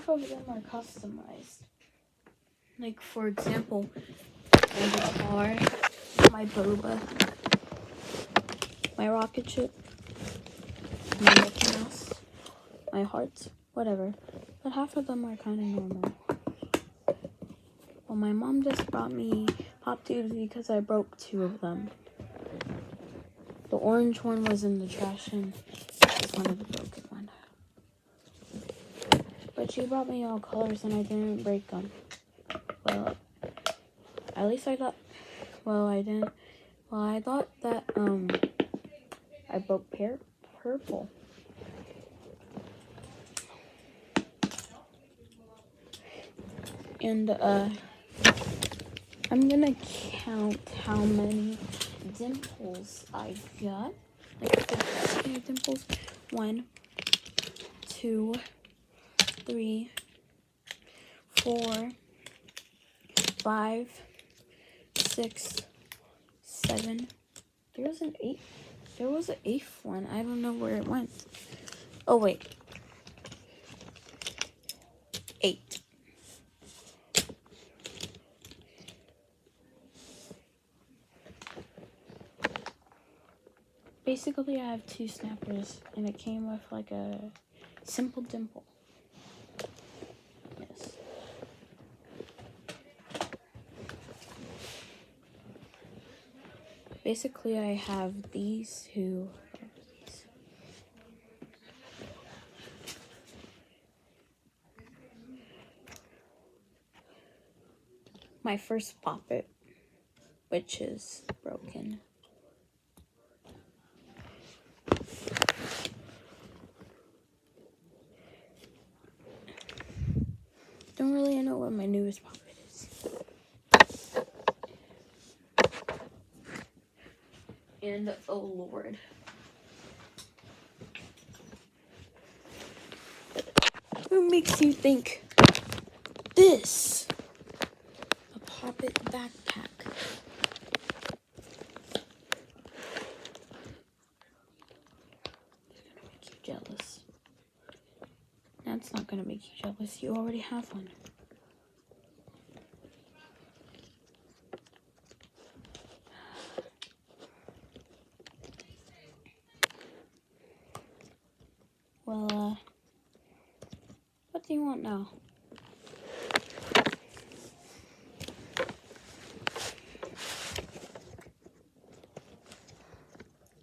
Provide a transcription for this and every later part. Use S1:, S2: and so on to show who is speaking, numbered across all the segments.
S1: half of them are customized. Like, for example, my guitar, my boba, my rocket ship, my Mickey Mouse, my hearts, whatever. But half of them are kind of normal. Well, my mom just brought me Pop Tubes because I broke 2 of them. The orange one was in the trash and this is one of the broken one. But she brought me all colors and I didn't break them. Well, at least I thought, well, I didn't. Well, I thought that, I broke purple. And, I'm gonna count how many dimples I got. Like, okay, dimples. 1, 2, 3, 4, 5, 6, 7. There was an 8. There was an 8th one. I don't know where it went. Oh, wait. 8. Basically, I have 2 snappers, and it came with like a simple dimple. Yes. Basically, I have these 2. My first poppet, which is broken. Don't really know what my newest poppet is. And oh Lord. Who makes you think this? A poppet backpack. It's gonna make you jealous. That's not gonna make you jealous. You already have one. Well, what do you want now?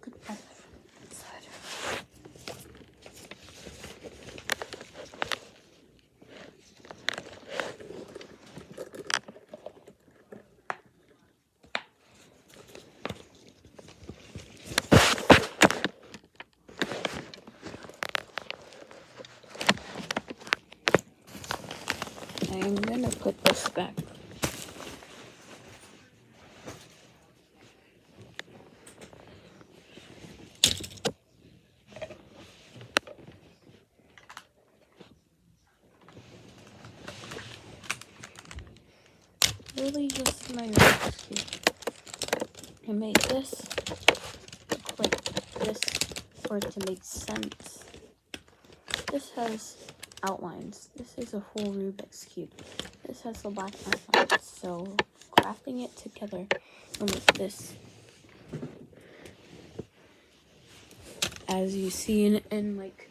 S1: Good breath inside. I'm gonna put this back. Really just my Rubex cube. I made this like this for it to make sense. This has outlines. This is a full Rubex cube. This has the black outlines. So crafting it together will make this. As you see in like,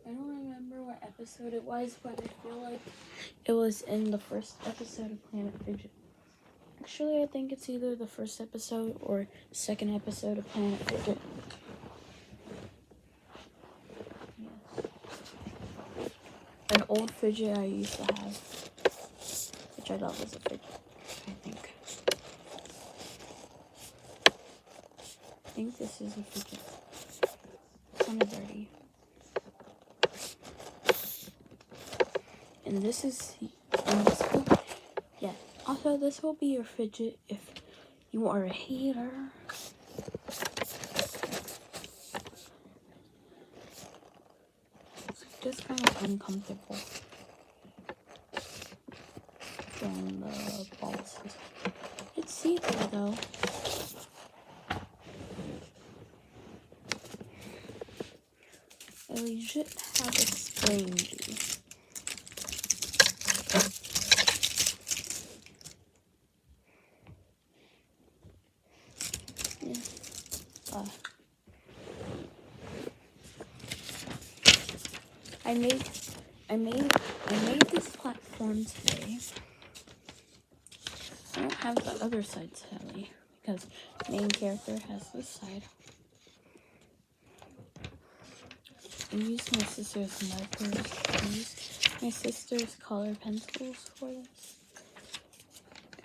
S1: I don't remember what episode it was, but I feel like it was in the first episode of Planet Fidget. Actually, I think it's either the first episode or second episode of Planet Fidget. Yes. An old fidget I used to have, which I thought was a fidget, I think. I think this is a fidget. It's kind of dirty. And this is, yeah. Also, this will be your fidget if you are a hater. It's just kind of uncomfortable throwing the balls. It's see-through though. I legit have a spring juice. I made this platform today. I don't have the other side sadly because main character has this side. I used my sister's markers. I used my sister's color pencils for this.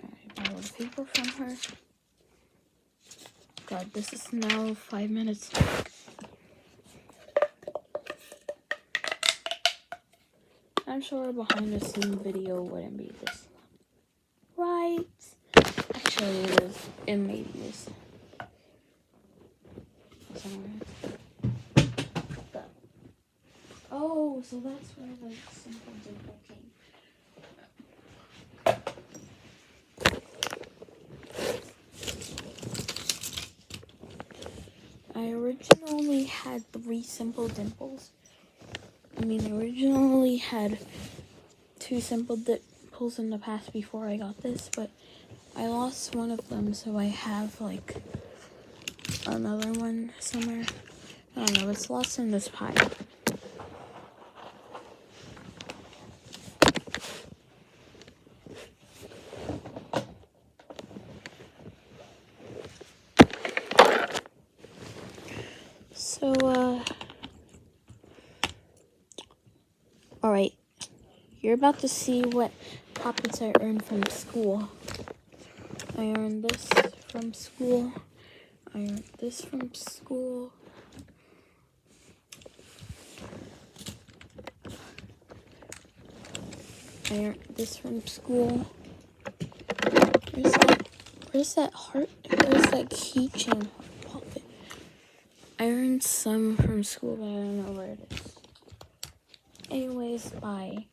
S1: I borrowed paper from her. God, this is now 5 minutes long. I'm sure a behind the scenes video wouldn't be this long. Right? Actually, it is. It may be this. Somewhere. But, oh, so that's where the simple dimple came. I originally had 3 simple dimples. I originally had 2 simple dimples in the past before I got this, but I lost one of them, so I have like another one somewhere. I don't know, it's lost in this pile. So, alright. You're about to see what poppets I earned from school. I earned this from school. I earned this from school. I earned this from school. Where's that heart? Where's that keychain poppet? I earned some from school, but I don't know where it is. Anyways, bye.